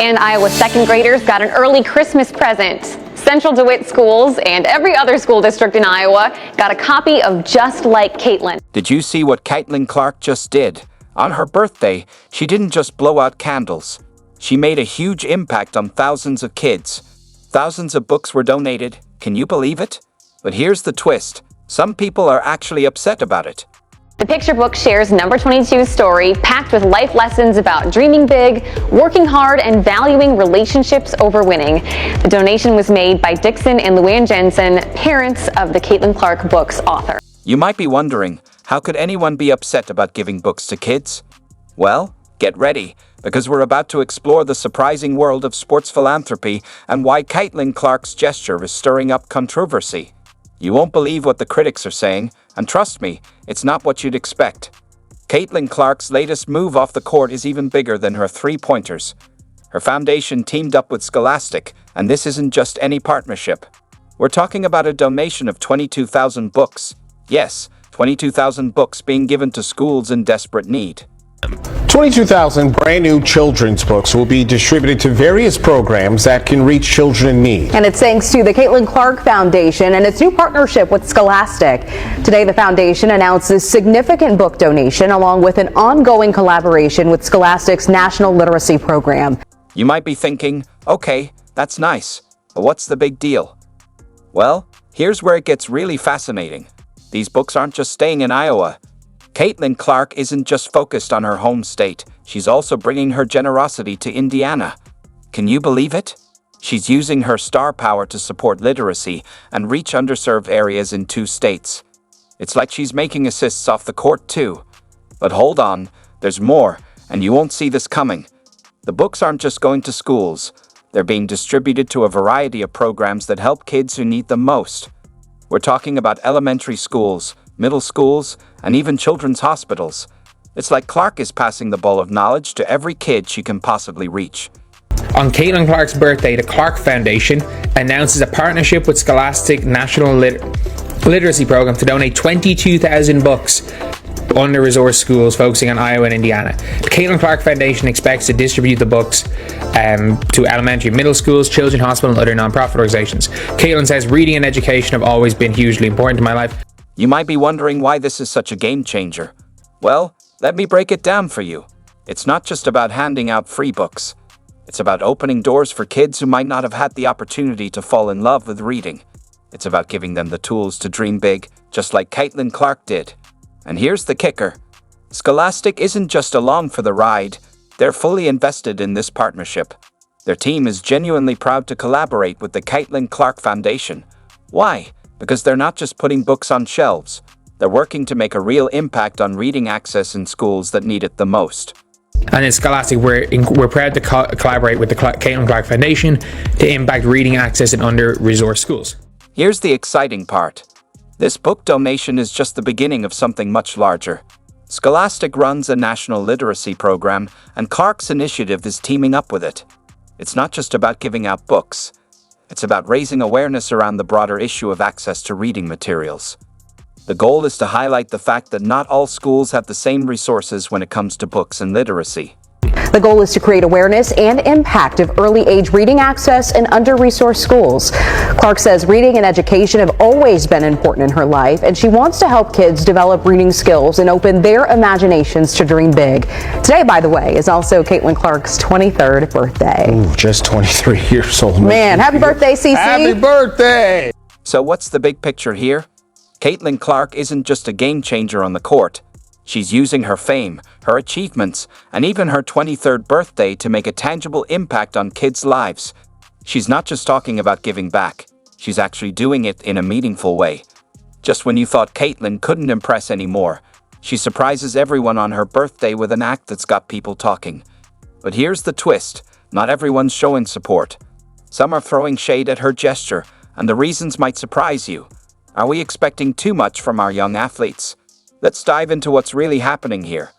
And Iowa second graders got an early Christmas present. Central DeWitt schools and every other school district in Iowa got a copy of Just Like Caitlin. Did you see what Caitlin Clark just did? On her birthday, she didn't just blow out candles. She made a huge impact on thousands of kids. Thousands of books were donated. Can you believe it? But here's the twist. Some people are actually upset about it. The picture book shares number 22's story, packed with life lessons about dreaming big, working hard, and valuing relationships over winning. The donation was made by Dixon and Luann Jensen, parents of the Caitlin Clark book's author. You might be wondering, how could anyone be upset about giving books to kids? Well, get ready, because we're about to explore the surprising world of sports philanthropy and why Caitlin Clark's gesture is stirring up controversy. You won't believe what the critics are saying, and trust me, it's not what you'd expect. Caitlin Clark's latest move off the court is even bigger than her three-pointers. Her foundation teamed up with Scholastic, and this isn't just any partnership. We're talking about a donation of 22,000 books. Yes, 22,000 books being given to schools in desperate need. 22,000 brand new children's books will be distributed to various programs that can reach children in need. And it's thanks to the Caitlin Clark Foundation and its new partnership with Scholastic. Today, the foundation announced this significant book donation along with an ongoing collaboration with Scholastic's National Literacy Program. You might be thinking, okay, that's nice, but what's the big deal? Well, here's where it gets really fascinating. These books aren't just staying in Iowa. Caitlin Clark isn't just focused on her home state, she's also bringing her generosity to Indiana. Can you believe it? She's using her star power to support literacy and reach underserved areas in 2 states. It's like she's making assists off the court too. But hold on, there's more, and you won't see this coming. The books aren't just going to schools, they're being distributed to a variety of programs that help kids who need them most. We're talking about elementary schools, middle schools, and even children's hospitals. It's like Clark is passing the ball of knowledge to every kid she can possibly reach. On Caitlin Clark's birthday, the Clark Foundation announces a partnership with Scholastic National Literacy Program to donate 22,000 books under-resourced schools focusing on Iowa and Indiana. The Caitlin Clark Foundation expects to distribute the books to elementary and middle schools, children's hospital, and other non-profit organizations. Caitlin says, reading and education have always been hugely important to my life. You might be wondering why this is such a game changer. Well, let me break it down for you. It's not just about handing out free books. It's about opening doors for kids who might not have had the opportunity to fall in love with reading. It's about giving them the tools to dream big, just like Caitlin Clark did. And here's the kicker. Scholastic isn't just along for the ride, they're fully invested in this partnership. Their team is genuinely proud to collaborate with the Caitlin Clark Foundation. Why? Because they're not just putting books on shelves. They're working to make a real impact on reading access in schools that need it the most. And in Scholastic, we're proud to collaborate with the Caitlin Clark Foundation to impact reading access in under-resourced schools. Here's the exciting part. This book donation is just the beginning of something much larger. Scholastic runs a national literacy program, and Clark's initiative is teaming up with it. It's not just about giving out books. It's about raising awareness around the broader issue of access to reading materials. The goal is to highlight the fact that not all schools have the same resources when it comes to books and literacy. The goal is to create awareness and impact of early age reading access in under-resourced schools. Clark says reading and education have always been important in her life, and she wants to help kids develop reading skills and open their imaginations to dream big. Today, by the way, is also Caitlin Clark's 23rd birthday. Ooh, just 23 years old. Man, happy birthday, CC. Happy birthday! So what's the big picture here? Caitlin Clark isn't just a game changer on the court. She's using her fame, her achievements, and even her 23rd birthday to make a tangible impact on kids' lives. She's not just talking about giving back, she's actually doing it in a meaningful way. Just when you thought Caitlin couldn't impress anymore, she surprises everyone on her birthday with an act that's got people talking. But here's the twist, not everyone's showing support. Some are throwing shade at her gesture, and the reasons might surprise you. Are we expecting too much from our young athletes? Let's dive into what's really happening here.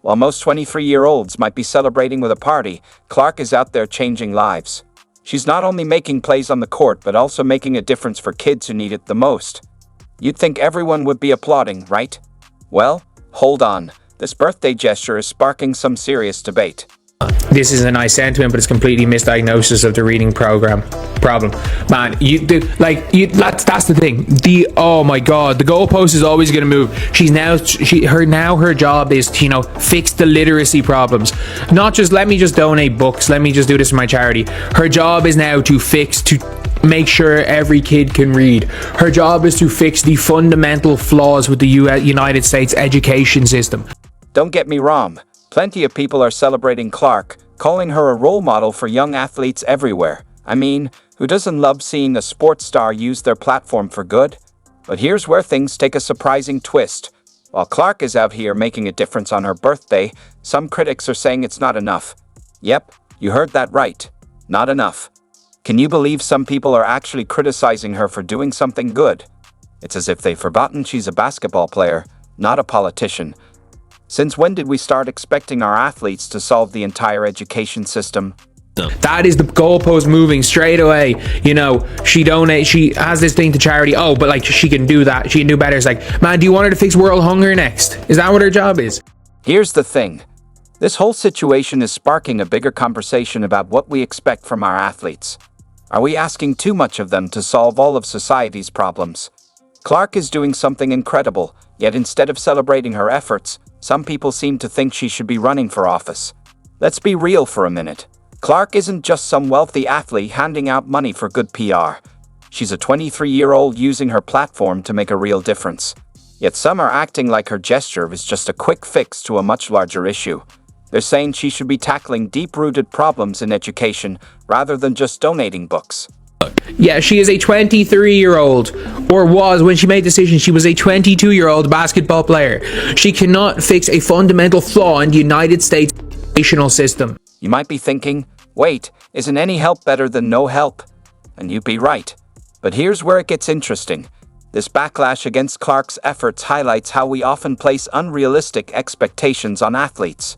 While most 23-year-olds might be celebrating with a party, Clark is out there changing lives. She's not only making plays on the court, but also making a difference for kids who need it the most. You'd think everyone would be applauding, right? Well, hold on. This birthday gesture is sparking some serious debate. This is a nice sentiment, but it's completely misdiagnosis of the reading problem. Man, that's the thing. Oh my god, the goalpost is always going to move. Her job is to, fix the literacy problems. Not just let me just donate books, let me just do this for my charity. Her job is now to make sure every kid can read. Her job is to fix the fundamental flaws with the United States education system. Don't get me wrong. Plenty of people are celebrating Clark, calling her a role model for young athletes everywhere. I mean, who doesn't love seeing a sports star use their platform for good? But here's where things take a surprising twist. While Clark is out here making a difference on her birthday, some critics are saying it's not enough. Yep, you heard that right. Not enough. Can you believe some people are actually criticizing her for doing something good? It's as if they've forgotten she's a basketball player, not a politician. Since when did we start expecting our athletes to solve the entire education system? That is the goalpost moving straight away. She has this thing to charity. Oh, but she can do that. She can do better. It's like, man, do you want her to fix world hunger next? Is that what her job is? Here's the thing. This whole situation is sparking a bigger conversation about what we expect from our athletes. Are we asking too much of them to solve all of society's problems? Clark is doing something incredible, yet instead of celebrating her efforts, some people seem to think she should be running for office. Let's be real for a minute. Clark isn't just some wealthy athlete handing out money for good PR. She's a 23-year-old using her platform to make a real difference. Yet some are acting like her gesture is just a quick fix to a much larger issue. They're saying she should be tackling deep-rooted problems in education rather than just donating books. Yeah, she is a 23-year-old, or was when she made the decision. She was a 22-year-old basketball player. She cannot fix a fundamental flaw in the United States educational system. You might be thinking, wait, isn't any help better than no help? And you'd be right. But here's where it gets interesting. This backlash against Clark's efforts highlights how we often place unrealistic expectations on athletes.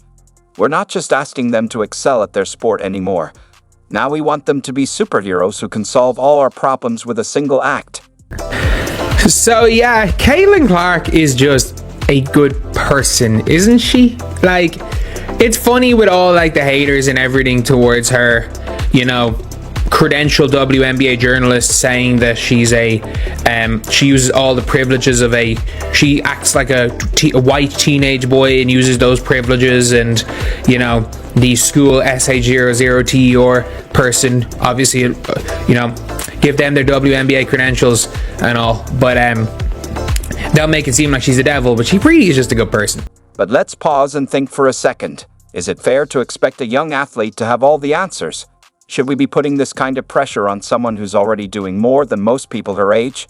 We're not just asking them to excel at their sport anymore. Now we want them to be superheroes who can solve all our problems with a single act. So yeah, Caitlin Clark is just a good person, isn't she? It's funny with all the haters and everything towards her, credentialed WNBA journalist saying that she uses all the privileges of she acts like a white teenage boy and uses those privileges, and the school SA00T or person obviously give them their WNBA credentials and all, but they'll make it seem like she's the devil, but she really is just a good person. But let's pause and think for a second. Is it fair to expect a young athlete to have all the answers? Should we be putting this kind of pressure on someone who's already doing more than most people her age?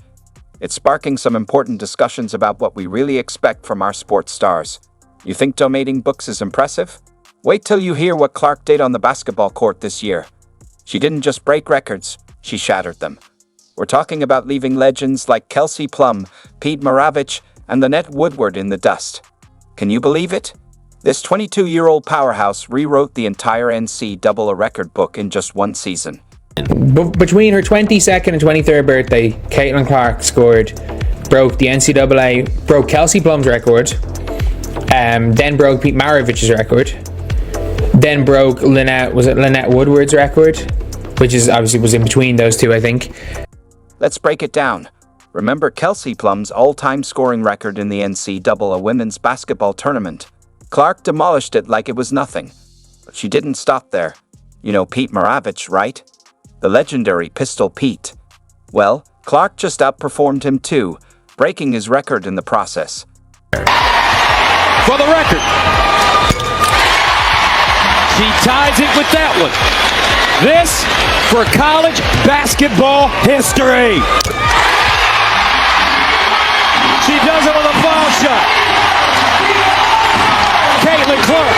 It's sparking some important discussions about what we really expect from our sports stars. You think donating books is impressive? Wait till you hear what Clark did on the basketball court this year. She didn't just break records, she shattered them. We're talking about leaving legends like Kelsey Plum, Pete Maravich, and Lynette Woodward in the dust. Can you believe it? This 22-year-old powerhouse rewrote the entire NCAA record book in just one season. Between her 22nd and 23rd birthday, Caitlin Clark broke Kelsey Plum's record, then broke Pete Maravich's record, then broke Lynette Woodward's record, which is obviously was in between those two, I think. Let's break it down. Remember Kelsey Plum's all-time scoring record in the NCAA women's basketball tournament. Clark demolished it like it was nothing. But she didn't stop there. You know Pete Maravich, right? The legendary Pistol Pete. Well, Clark just outperformed him too, breaking his record in the process. For the record, she ties it with that one. This for college basketball history. She does it with a foul shot. Caitlin Clark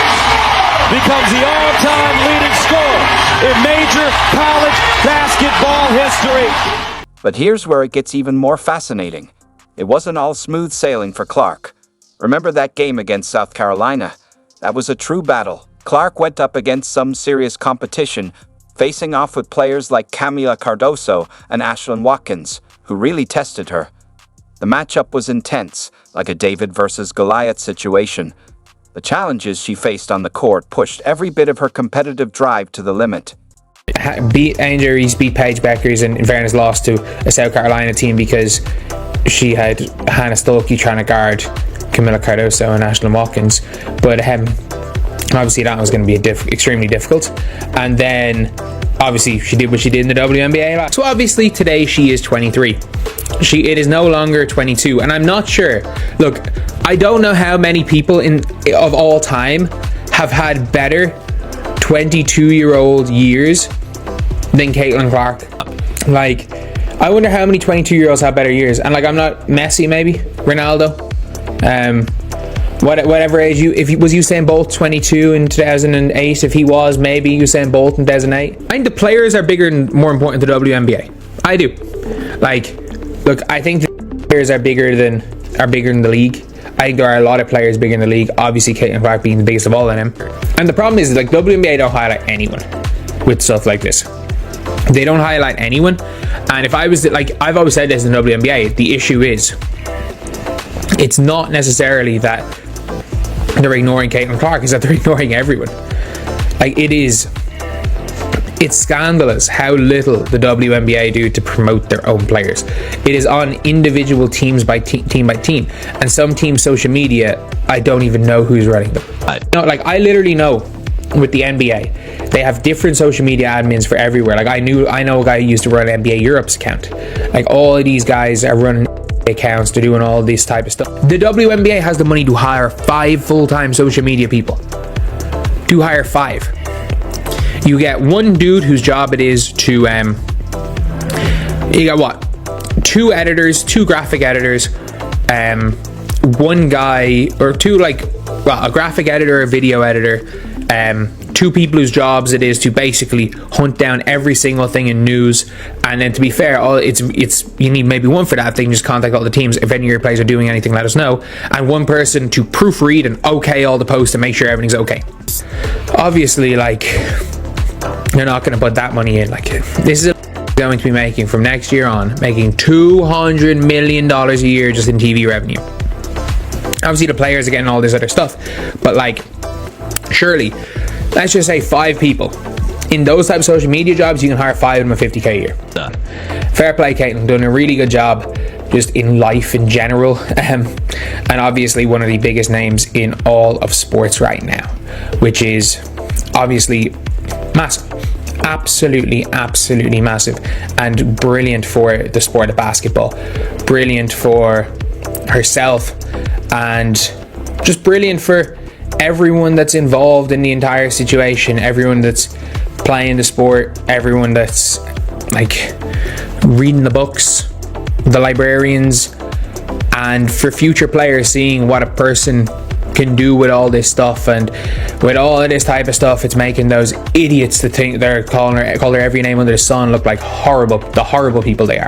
becomes the all-time leading scorer in major college basketball history. But here's where it gets even more fascinating. It wasn't all smooth sailing for Clark. Remember that game against South Carolina? That was a true battle. Clark went up against some serious competition, facing off with players like Camila Cardoso and Ashlyn Watkins, who really tested her. The matchup was intense, like a David versus Goliath situation. The challenges she faced on the court pushed every bit of her competitive drive to the limit. Beat injuries, beat Paige Beckers, and in fairness lost to a South Carolina team because she had Hannah Stuckey trying to guard Camila Cardoso and Ashlyn Watkins. But obviously that was going to be extremely difficult. And then obviously she did what she did in the WNBA. So obviously today she is 23. It is no longer 22, and I'm not sure. Look, I don't know how many people of all time have had better 22-year-old years than Caitlin Clark. Like, I wonder how many 22-year-olds have better years. And like, I'm not Messi, maybe Ronaldo, whatever age was Usain Bolt 22 in 2008? If he was, maybe Usain Bolt in 2008. I think the players are bigger and more important to the WNBA. I do. Like, look, I think the players are bigger than the league. I think there are a lot of players bigger in the league. Obviously, Caitlin Clark being the biggest of all of them. And the problem is, like, WNBA don't highlight anyone with stuff like this. They don't highlight anyone. And if I was like, I've always said this in the WNBA, the issue is, it's not necessarily that they're ignoring Caitlin Clark, it's that they're ignoring everyone. Like, it's scandalous how little the WNBA do to promote their own players. It is on individual teams by team by team, and some teams' social media, I don't even know who's running them. I literally know with the NBA, they have different social media admins for everywhere. Like, I know a guy who used to run NBA Europe's account. Like, all of these guys are running accounts, they're doing all this type of stuff. The WNBA has the money to hire 5 full-time social media people. To hire 5. You get one dude whose job it is to, you got what? 2 editors, 2 graphic editors, one guy, or 2 a graphic editor, a video editor, 2 people whose jobs it is to basically hunt down every single thing in news. And then, to be fair, you need maybe one for that thing. Just contact all the teams. If any of your players are doing anything, let us know. And one person to proofread and okay all the posts and make sure everything's okay. Obviously, like, they're not going to put that money in. Like, this is going to be making from next year on, making $200 million a year just in TV revenue. Obviously, the players are getting all this other stuff, but like, surely, let's just say 5 people in those type of social media jobs, you can hire 5 of them at $50K a year. Fair play, Caitlin, doing a really good job just in life in general, and obviously one of the biggest names in all of sports right now, which is obviously massive. Absolutely massive, and brilliant for the sport of basketball, brilliant for herself, and just brilliant for everyone that's involved in the entire situation, everyone that's playing the sport, everyone that's like reading the books, the librarians, and for future players seeing what a person can do with all this stuff. And with all of this type of stuff, it's making those idiots that think they're calling her every name under the sun look like the horrible people they are.